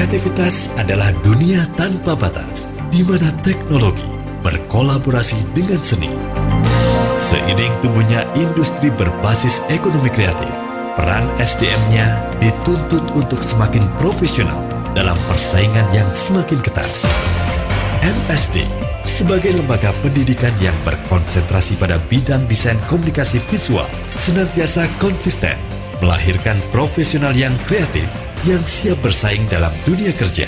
Kreativitas adalah dunia tanpa batas, di mana teknologi berkolaborasi dengan seni. Seiring tumbuhnya industri berbasis ekonomi kreatif, peran SDM-nya dituntut untuk semakin profesional dalam persaingan yang semakin ketat. MSD sebagai lembaga pendidikan yang berkonsentrasi pada bidang desain komunikasi visual senantiasa konsisten melahirkan profesional yang kreatif yang siap bersaing dalam dunia kerja.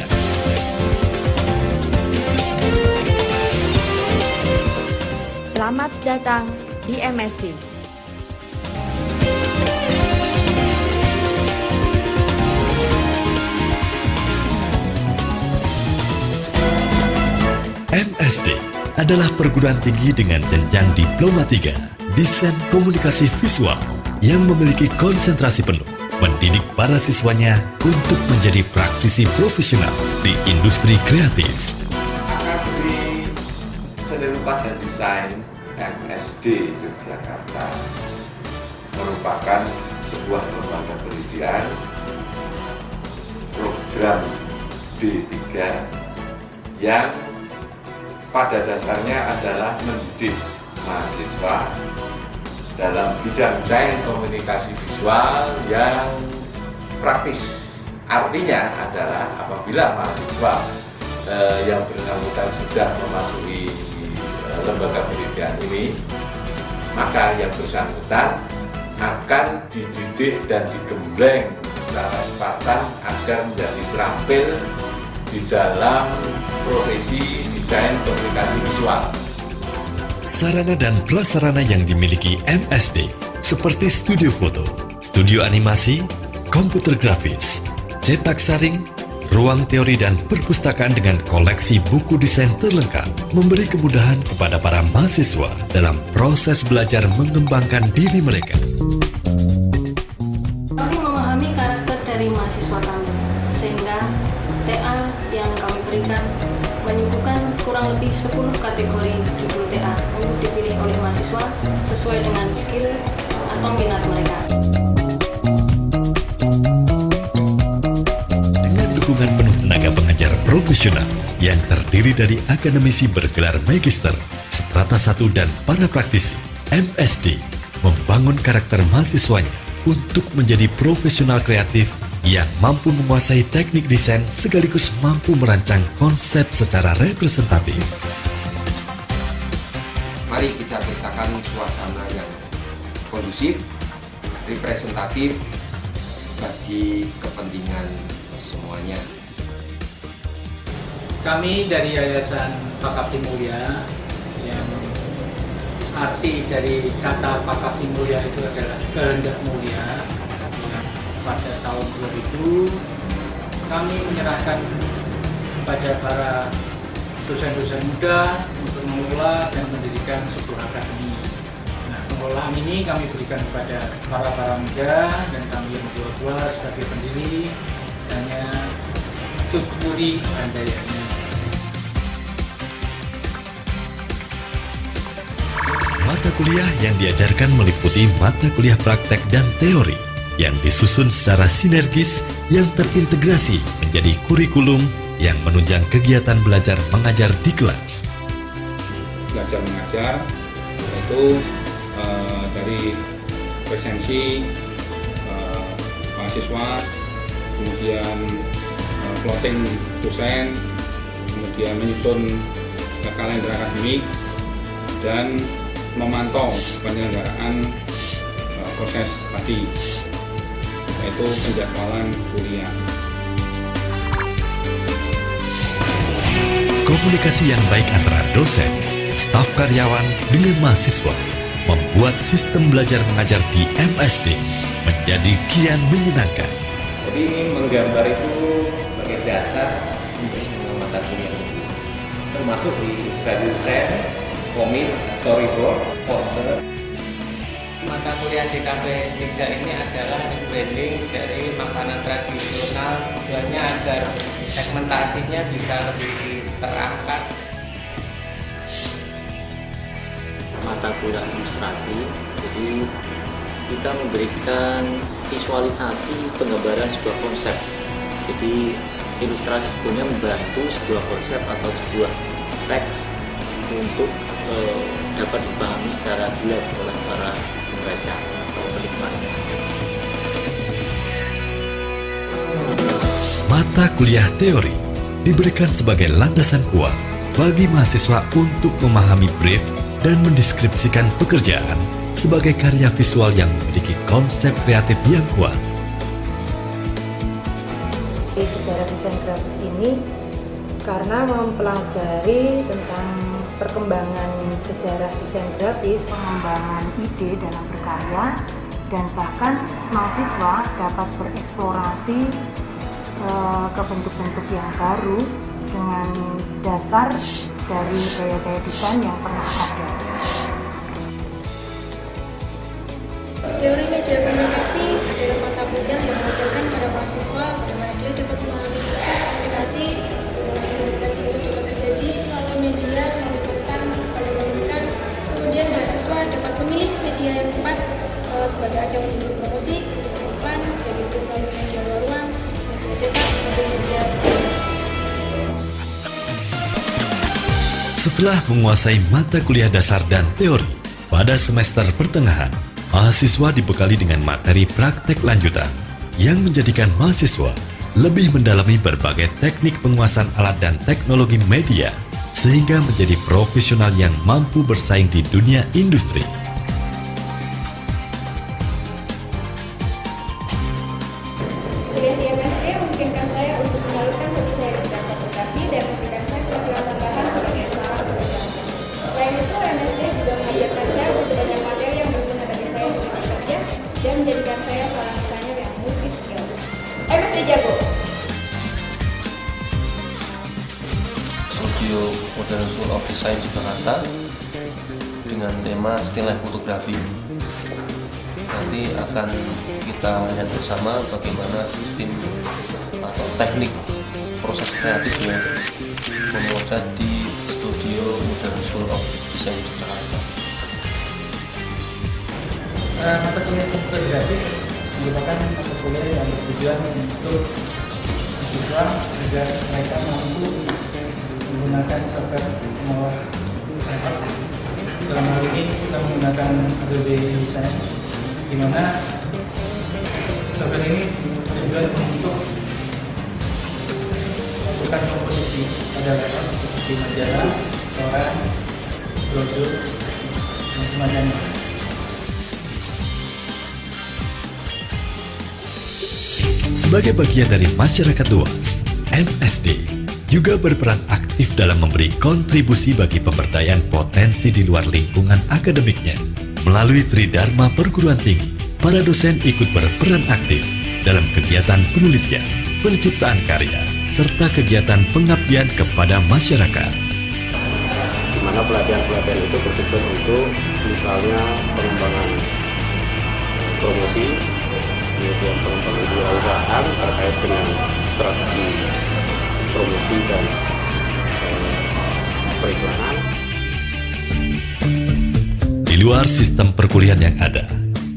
Selamat datang di MSD. MSD adalah perguruan tinggi dengan jenjang Diploma 3 Desain Komunikasi Visual yang memiliki konsentrasi penuh mendidik para siswanya untuk menjadi praktisi profesional di industri kreatif. Akademi Seni Rupa dan Desain MSD Yogyakarta merupakan sebuah lembaga pendidikan program D3 yang pada dasarnya adalah mendidik mahasiswa dalam bidang desain komunikasi visual yang praktis. Artinya adalah apabila mahasiswa yang bersangkutan sudah memasuki lembaga pendidikan ini, maka yang bersangkutan akan dididik dan digembleng secara Spartan agar menjadi terampil di dalam profesi desain komunikasi visual. Sarana dan prasarana yang dimiliki MSD seperti studio foto, studio animasi, komputer grafis, cetak saring, ruang teori dan perpustakaan dengan koleksi buku desain terlengkap memberi kemudahan kepada para mahasiswa dalam proses belajar mengembangkan diri mereka. Kami memahami karakter dari mahasiswa kami, sehingga TA yang kami berikan menyuguhkan kurang lebih 10 kategori judul TA untuk dipilih oleh mahasiswa sesuai dengan skill atau minat mereka. Dengan dukungan penuh tenaga pengajar profesional yang terdiri dari akademisi bergelar magister, strata 1 dan para praktisi, MSD membangun karakter mahasiswanya untuk menjadi profesional kreatif yang mampu menguasai teknik desain sekaligus mampu merancang konsep secara representatif. Mari kita ciptakan suasana yang kondusif, representatif bagi kepentingan semuanya. Kami dari Yayasan Pakabdi Mulia, yang arti dari kata Pakabdi Mulia itu adalah kehendak mulia. Pada tahun 2000 kami menyerahkan kepada para dosen-dosen muda untuk mengelola dan mendirikan sebuah akademi. Nah, pengelolaan ini kami berikan kepada para muda dan kami yang tua-tua sebagai pendiri, hanya Tutpuri Handayani. Mata kuliah yang diajarkan meliputi mata kuliah praktek dan teori yang disusun secara sinergis yang terintegrasi menjadi kurikulum yang menunjang kegiatan belajar mengajar di kelas. Belajar mengajar yaitu dari presensi mahasiswa, kemudian plotting dosen, kemudian menyusun kalender akademik dan memantau penyelenggaraan proses tadi, yaitu penjadwalan kuliah. Komunikasi yang baik antara dosen, staf karyawan dengan mahasiswa membuat sistem belajar mengajar di MSD menjadi kian menyenangkan. Jadi menggambar itu sebagai dasar untuk semua mata kuliah itu, termasuk di studi desain, komik, storyboard, poster. Mata kuliah DKV 3 ini adalah rebranding dari makanan tradisional, tujuannya agar segmentasinya bisa lebih terangkat. Mata kuliah ilustrasi, jadi kita memberikan visualisasi penggambaran sebuah konsep. Jadi ilustrasi sebetulnya membantu sebuah konsep atau sebuah teks untuk dapat dipahami secara jelas oleh para pembaca atau penikmat. Mata kuliah teori diberikan sebagai landasan kuat bagi mahasiswa untuk memahami brief dan mendeskripsikan pekerjaan sebagai karya visual yang memiliki konsep kreatif yang kuat. Sejarah desain grafis ini karena mempelajari tentang perkembangan sejarah desain grafis, pengembangan ide dalam berkarya, dan bahkan mahasiswa dapat bereksplorasi ke bentuk-bentuk yang baru dengan dasar dari gaya-gaya desain yang pernah ada. Teori media komunikasi adalah mata kuliah yang mengajarkan para mahasiswa bagaimana dia dapat memahami proses komunikasi. Komunikasi itu dapat terjadi melalui media, melalui pesan, pada komunikan. Kemudian mahasiswa dapat memilih media yang tepat sebagai ajang untuk promosi, untuk iklan, yaitu melalui media luar ruang, media cetak, maupun media. Setelah menguasai mata kuliah dasar dan teori, pada semester pertengahan, mahasiswa dibekali dengan materi praktek lanjutan yang menjadikan mahasiswa lebih mendalami berbagai teknik penguasaan alat dan teknologi media sehingga menjadi profesional yang mampu bersaing di dunia industri. Kuliah di MSD memungkinkan saya untuk menyalurkan hobi saya di bidang fotografi dan memberikan saya penghasilan tambahan sebagai seorang pekerja. Selain itu, MSD juga mengajarkan saya untuk banyak materi yang berguna bagi saya di dunia kerja dan menjadikan saya seorang desainer yang multi skill. MSD jago. Studio Modern School of Design Jakarta dengan tema Still Life Fotografi. Nanti akan kita lihat bersama bagaimana sistem atau teknik proses kreatif yang memotret di Studio Modern School of Design Jakarta. Mata kuliah komputer grafis merupakan mata kuliah yang bertujuan untuk mahasiswa agar mereka mampu menggunakan software pengolah gambar. Dalam hal ini kita menggunakan Adobe InDesign, di mana software ini bertujuan untuk melakukan komposisi pada level seperti majalah, koran, brosur, dan semacamnya. Sebagai bagian dari masyarakat luas, MSD juga berperan aktif dalam memberi kontribusi bagi pemberdayaan potensi di luar lingkungan akademiknya. Melalui Tridharma Perguruan Tinggi, para dosen ikut berperan aktif dalam kegiatan penelitian, penciptaan karya, serta kegiatan pengabdian kepada masyarakat. Di mana pelatihan-pelatihan itu bertujuan untuk misalnya pengembangan promosi, kemudian pengembangan kewirausahaan terkait dengan strategi promosi dan periklanan. Di luar sistem perkuliahan yang ada,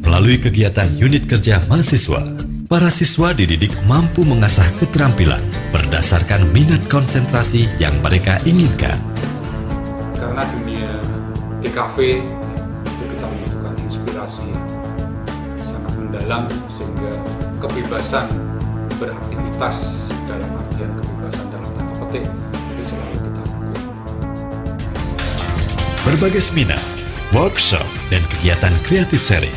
melalui kegiatan unit kerja mahasiswa, para siswa dididik mampu mengasah keterampilan berdasarkan minat konsentrasi yang mereka inginkan. Karena dunia DKV itu kita membutuhkan inspirasi sangat mendalam, sehingga kebebasan beraktivitas dalam artian kebebasan dalam tanda petik itu selalu kita dukung. Berbagai seminar, workshop, dan kegiatan kreatif sharing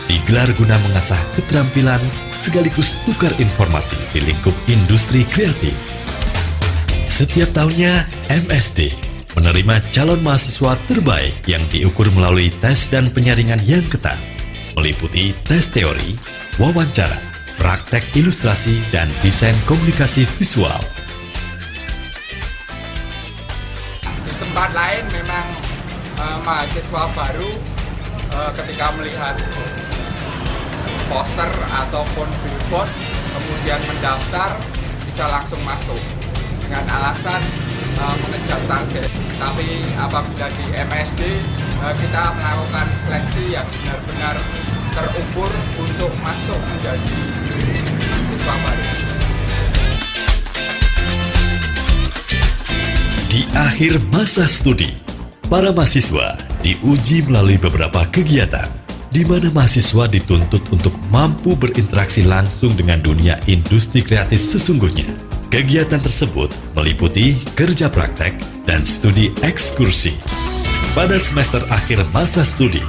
digelar guna mengasah keterampilan sekaligus tukar informasi di lingkup industri kreatif. Setiap tahunnya, MSD menerima calon mahasiswa terbaik yang diukur melalui tes dan penyaringan yang ketat, meliputi tes teori, wawancara, praktek ilustrasi, dan desain komunikasi visual. Di tempat lain memang mahasiswa baru ketika melihat poster ataupun billboard kemudian mendaftar bisa langsung masuk dengan alasan mengejar target. Tapi apabila di MSD kita melakukan seleksi yang benar-benar terukur untuk masuk menjadi mahasiswa baru. akhir masa studi, para mahasiswa diuji melalui beberapa kegiatan, di mana mahasiswa dituntut untuk mampu berinteraksi langsung dengan dunia industri kreatif sesungguhnya. Kegiatan tersebut meliputi kerja praktek dan studi ekskursi. Pada semester akhir masa studi,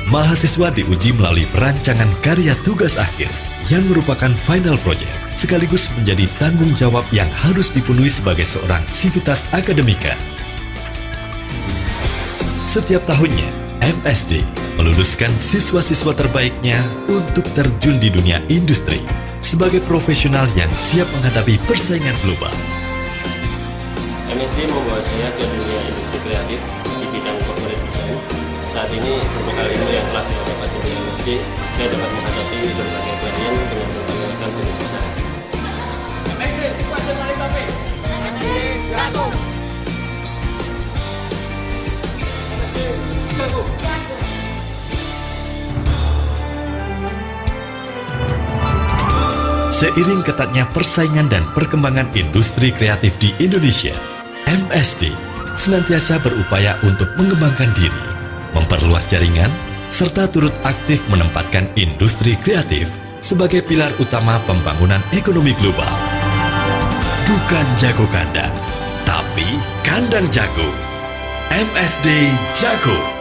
mahasiswa diuji melalui perancangan karya tugas akhir yang merupakan final project, sekaligus menjadi tanggung jawab yang harus dipenuhi sebagai seorang sivitas akademika. Setiap tahunnya, MSD meluluskan siswa-siswa terbaiknya untuk terjun di dunia industri sebagai profesional yang siap menghadapi persaingan global. MSD membawa saya ke dunia industri kreatif di bidang corporate design. Saat ini berbekal ilmu yang telah saya dapatkan di MSD, saya dapat menghadapi berbagai klien dengan berbagai macam jenis usaha. MSD, kuasa kali kafe. MSD, jago. MSD, jago. Seiring ketatnya persaingan dan perkembangan industri kreatif di Indonesia, MSD senantiasa berupaya untuk mengembangkan diri, memperluas jaringan, serta turut aktif menempatkan industri kreatif sebagai pilar utama pembangunan ekonomi global. Bukan jago kandang, tapi kandang jago. MSD jago.